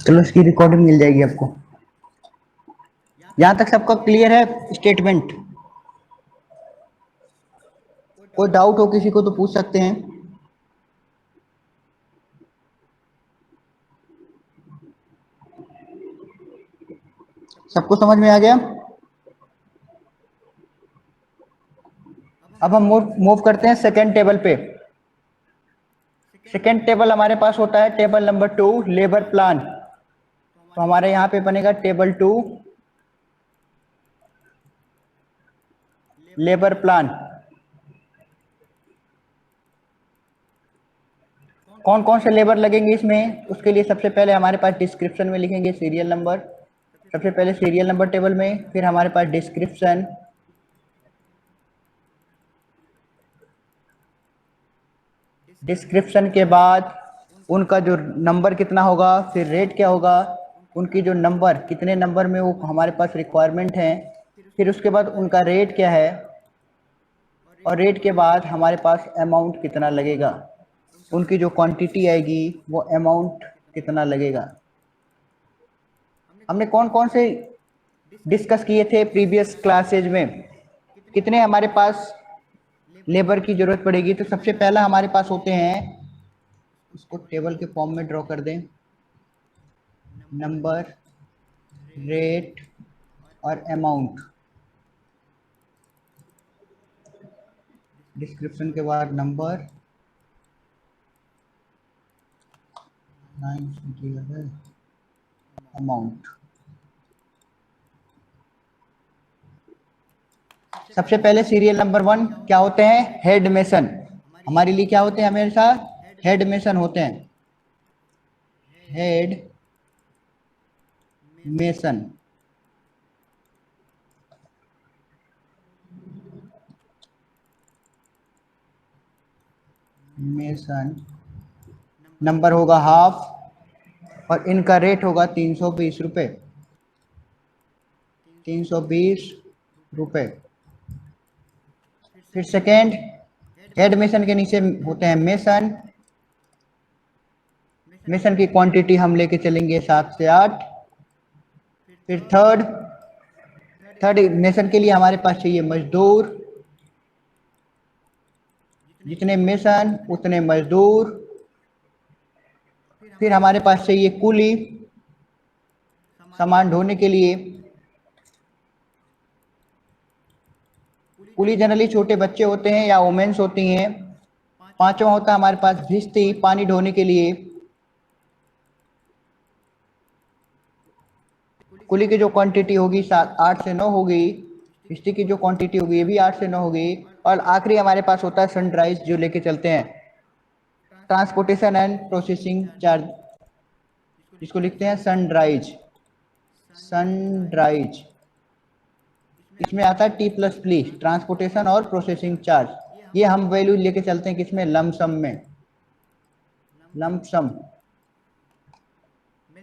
चलो इसकी रिकॉर्डिंग मिल जाएगी आपको। यहाँ तक सबका क्लियर है स्टेटमेंट? कोई डाउट हो किसी को तो पूछ सकते हैं। सबको समझ में आ गया? अब हम मूव करते हैं सेकेंड टेबल पे। सेकेंड टेबल हमारे पास होता है टेबल नंबर 2, लेबर प्लान। तो हमारे यहाँ पे बनेगा टेबल 2, लेबर प्लान। कौन कौन से लेबर लगेंगे इसमें, उसके लिए सबसे पहले हमारे पास डिस्क्रिप्शन में लिखेंगे सीरियल नंबर। सबसे पहले सीरियल नंबर टेबल में, फिर हमारे पास डिस्क्रिप्शन, डिस्क्रिप्शन के बाद उनका जो नंबर कितना होगा, फिर रेट क्या होगा, उनकी जो नंबर कितने नंबर में वो हमारे पास रिक्वायरमेंट है, फिर उसके बाद उनका रेट क्या है, और रेट के बाद हमारे पास अमाउंट कितना लगेगा, उनकी जो क्वांटिटी आएगी वो अमाउंट कितना लगेगा। हमने कौन कौन से डिस्कस किए थे प्रीवियस क्लासेज में, कितने हमारे पास लेबर की जरूरत पड़ेगी। तो सबसे पहला हमारे पास होते हैं, इसको टेबल के फॉर्म में ड्रॉ कर दें, नंबर, रेट और अमाउंट। डिस्क्रिप्शन के बाद नंबर, अमाउंट। सबसे पहले सीरियल नंबर 1 क्या होते हैं, हेड मेसन। हमारे लिए क्या होते हैं, हमेशा हेड मेसन होते हैं, हेड मेसन। मेसन नंबर होगा हाफ, और इनका रेट होगा 320 रुपये, 320 रुपये। फिर सेकेंड, हेड मेसन के नीचे होते हैं मेसन। मेसन की क्वांटिटी हम लेके चलेंगे 7 से 8। फिर थर्ड मेसन के लिए हमारे पास चाहिए मजदूर, जितने मेसन उतने मजदूर। फिर हमारे पास चाहिए कूली, सामान ढोने के लिए। कूली जनरली छोटे बच्चे होते हैं या वुमेन्स होती हैं। पांचवा होता है हमारे पास भिश्ती, पानी ढोने के लिए। कूली की जो क्वांटिटी होगी 8 से 9 होगी, भिश्ती की जो क्वांटिटी होगी ये भी 8 से 9 होगी। और आखिरी हमारे पास होता है सनराइज, जो लेके चलते हैं, ट्रांसपोर्टेशन एंड प्रोसेसिंग चार्ज, जिसको लिखते हैं सनराइज। सनराइज इसमें आता है टी प्लस प्लीज, ट्रांसपोर्टेशन और प्रोसेसिंग चार्ज। ये हम वैल्यू लेके चलते हैं किसमें, लमसम में, लमसम।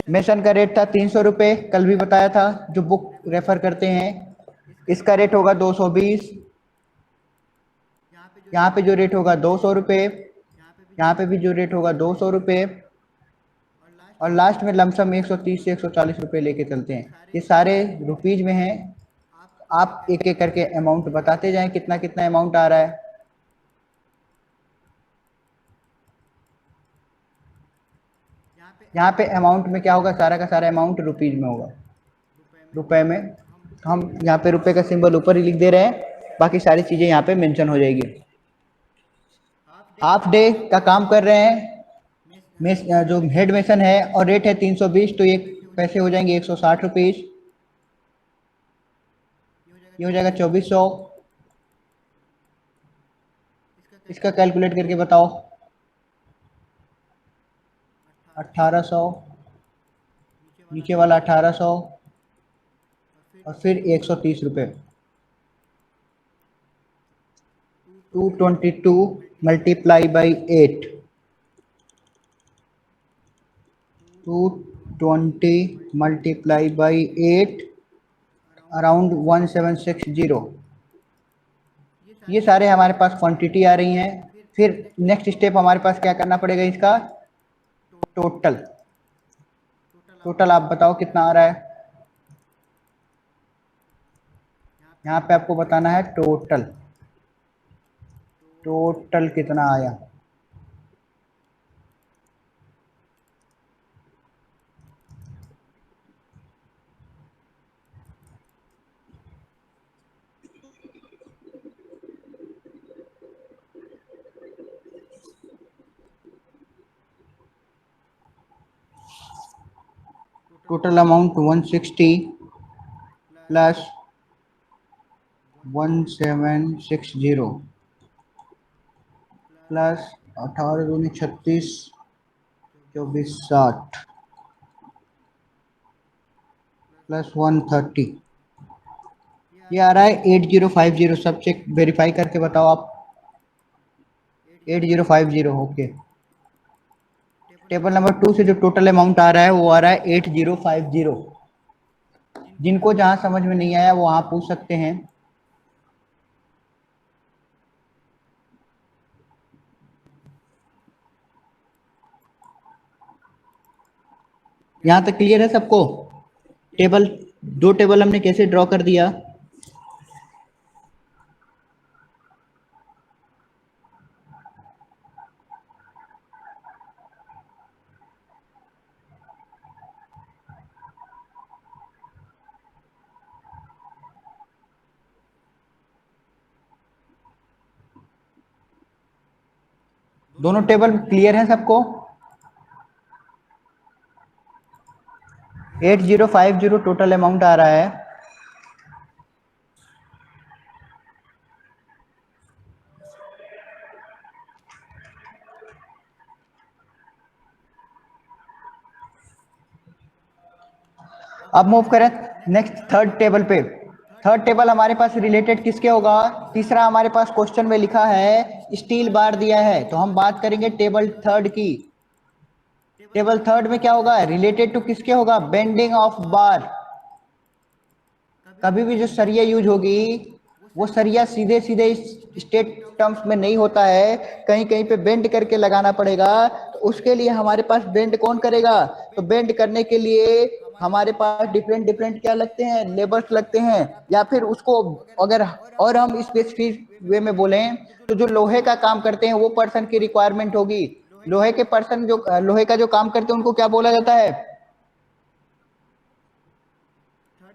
मेसन का रेट था 300 रुपये, कल भी बताया था, जो बुक रेफर करते हैं। इसका रेट होगा 220। यहाँ पे जो रेट होगा 200 रुपये, यहाँ पे भी जो रेट होगा 200 रुपये, और लास्ट में लमसम 130 से 140 रुपये लेके चलते हैं। ये सारे रुपीज में हैं। आप एक एक करके अमाउंट बताते जाएं कितना कितना अमाउंट आ रहा है। यहाँ पे अमाउंट में क्या होगा, सारा का सारा अमाउंट रुपीज में होगा, रुपए में। तो हम यहाँ पे रुपए का सिंबल ऊपर ही लिख दे रहे हैं, बाकी सारी चीजें यहाँ पे मेंशन हो जाएगी। हाफ डे का काम कर रहे हैं जो हेड मेसन है, और रेट है 320, तो ये पैसे हो जाएंगे 160 रुपीज। ये हो जाएगा 2400। इसका कैलकुलेट करके बताओ, 1800, नीचे वाला 1800, और फिर 130 रुपये। 222 multiply by 8, 220 multiply by 8, around 1760। ये सारे हमारे पास क्वांटिटी आ रही हैं। फिर नेक्स्ट स्टेप हमारे पास क्या करना पड़ेगा, इसका टोटल। टोटल आप बताओ कितना आ रहा है। यहाँ पे आपको बताना है टोटल, टोटल कितना आया। टोटल अमाउंट 160 प्लस 1760 प्लस 18 दूनी 36, 24 60 प्लस 130, ये आ रहा है 8050। सब चेक वेरीफाई करके बताओ आप। 8050, ओके। टेबल नंबर 2 से जो टोटल अमाउंट आ रहा है वो आ रहा है 8050। जिनको जहां समझ में नहीं आया वो वहां पूछ सकते हैं। यहां तक क्लियर है सबको? टेबल, दो टेबल हमने कैसे ड्रॉ कर दिया। दोनों टेबल क्लियर है सबको? 8050 टोटल अमाउंट आ रहा है। अब मूव करें नेक्स्ट थर्ड टेबल पे। थर्ड टेबल हमारे पास रिलेटेड किसके होगा? तीसरा हमारे पास क्वेश्चन में लिखा है स्टील बार दिया है, तो हम बात करेंगे टेबल थर्ड की। टेबल थर्ड में क्या होगा? रिलेटेड टू किसके होगा? बेंडिंग ऑफ बार। कभी भी जो सरिया यूज होगी वो सरिया सीधे सीधे स्टेट टर्म्स में नहीं होता है, कहीं कहीं पे बेंड करके लगाना पड़ेगा। तो उसके लिए हमारे पास बेंड कौन करेगा? तो बेंड करने के लिए हमारे पास डिफरेंट डिफरेंट क्या लगते हैं? लेबर्स लगते हैं। या फिर उसको अगर और हम स्पेसिफिक वे में बोलें तो जो लोहे का काम करते हैं वो पर्सन की रिक्वायरमेंट होगी। लोहे के पर्सन जो लोहे का जो काम करते हैं उनको क्या बोला जाता है?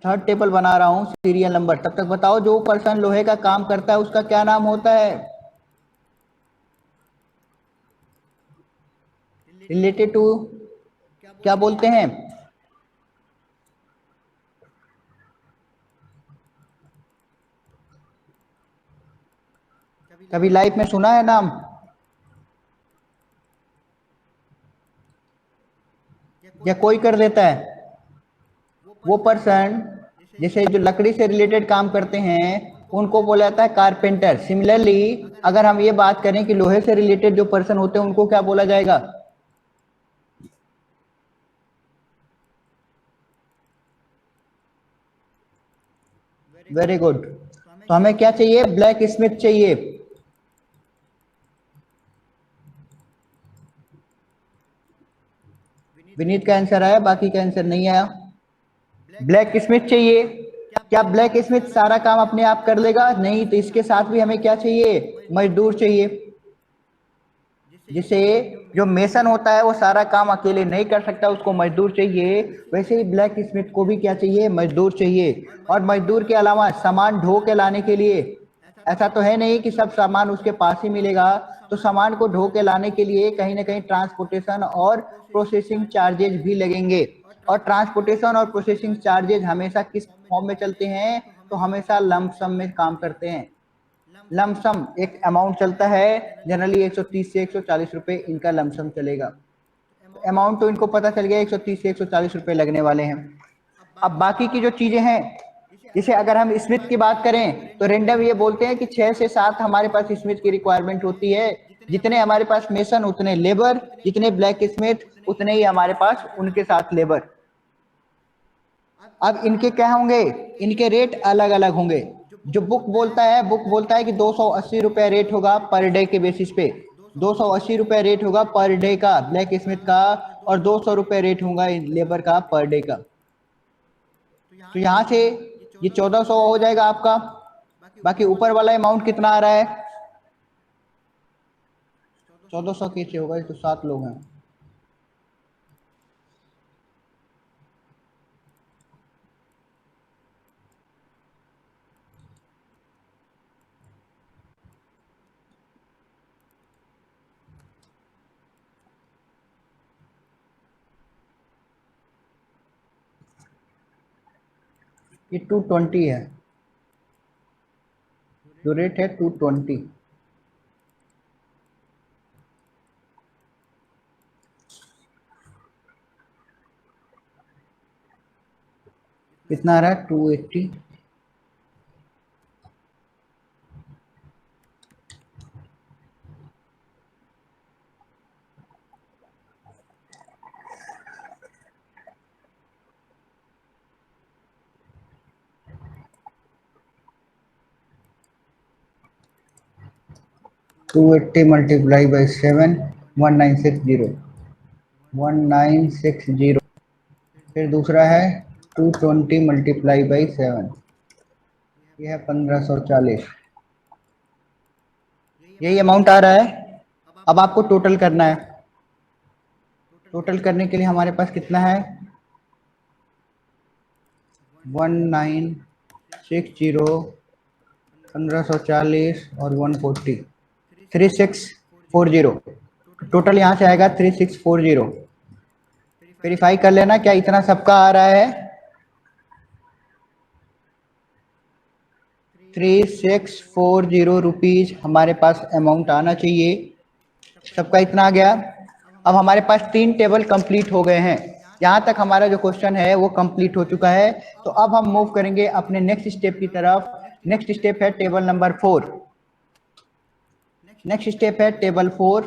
थर्ड टेबल बना रहा हूं सीरियल नंबर, तब तक बताओ जो पर्सन लोहे का काम करता है उसका क्या नाम होता है? रिलेटेड टू क्या बोलते हैं? कभी लाइफ में सुना है नाम? या कोई कर देता है? वो पर्सन जैसे जो लकड़ी से रिलेटेड काम करते हैं उनको बोला जाता है कारपेंटर। सिमिलरली अगर हम ये बात करें कि लोहे से रिलेटेड जो पर्सन होते हैं उनको क्या बोला जाएगा? Very good. तो हमें क्या चाहिए? ब्लैक स्मिथ चाहिए। विनीत का आंसर आया, बाकी का आंसर नहीं आया। ब्लैक स्मिथ चाहिए। क्या ब्लैक स्मिथ सारा काम अपने आप कर लेगा? नहीं, तो इसके साथ भी हमें क्या चाहिए? मजदूर चाहिए। जिसे जो मेसन होता है वो सारा काम अकेले नहीं कर सकता, उसको मजदूर चाहिए। वैसे ही ब्लैक स्मिथ को भी क्या चाहिए? मजदूर चाहिए। और मजदूर के अलावा सामान ढो के लाने के लिए, ऐसा तो है नहीं कि सब सामान उसके पास ही मिलेगा। तो सामान को ढो के लाने के लिए कहीं ना कहीं ट्रांसपोर्टेशन और प्रोसेसिंग चार्जेज भी लगेंगे। और ट्रांसपोर्टेशन और प्रोसेसिंग चार्जेज हमेशा किस फॉर्म में चलते हैं? तो हमेशा लंप सम में काम करते हैं। लमसम एक अमाउंट चलता है, जनरली 130 से 140 रुपए इनका लमसम चलेगा। अमाउंट तो इनको पता चल गया 130 से 140 रुपए लगने वाले हैं। अब बाकी की जो चीजें हैं, जैसे अगर हम स्मिथ की बात करें तो रेंडम ये बोलते हैं कि 6 से 7 हमारे पास स्मिथ की रिक्वायरमेंट होती है। जितने हमारे पास मेसन उतने लेबर, जितने ब्लैक स्मिथ उतने ही हमारे पास उनके साथ लेबर। अब इनके क्या होंगे? इनके रेट अलग अलग होंगे। जो बुक बोलता है, बुक बोलता है कि 280 रुपया रेट होगा पर डे के बेसिस पे। 280 रुपये रेट होगा पर डे का ब्लैक स्मिथ का, और 200 रुपये रेट होगा लेबर का पर डे का। तो यहाँ से ये 1400 हो जाएगा आपका। बाकी ऊपर वाला अमाउंट कितना आ रहा है? 1400 कैसे होगा, ये तो 7 लोग हैं। ये 220 है, जो रेट है 220। कितना आ रहा है? 280। Two 80 multiply by 7, 1960। 1960। फिर दूसरा है 220 मल्टीप्लाई बाई 7, ये है 1540। यही अमाउंट आ रहा है। अब आपको टोटल करना है। टोटल करने के लिए हमारे पास कितना है? 1960, 1540 और 140, 3640। टोटल यहाँ से आएगा 3640। वेरीफाई कर लेना क्या इतना सबका आ रहा है? 3640 रुपीज हमारे पास अमाउंट आना चाहिए। सबका इतना आ गया। अब हमारे पास 3 टेबल कंप्लीट हो गए हैं। यहाँ तक हमारा जो क्वेश्चन है वो कंप्लीट हो चुका है। तो अब हम मूव करेंगे अपने नेक्स्ट स्टेप की तरफ। नेक्स्ट स्टेप है टेबल नंबर 4। नेक्स्ट स्टेप है टेबल 4।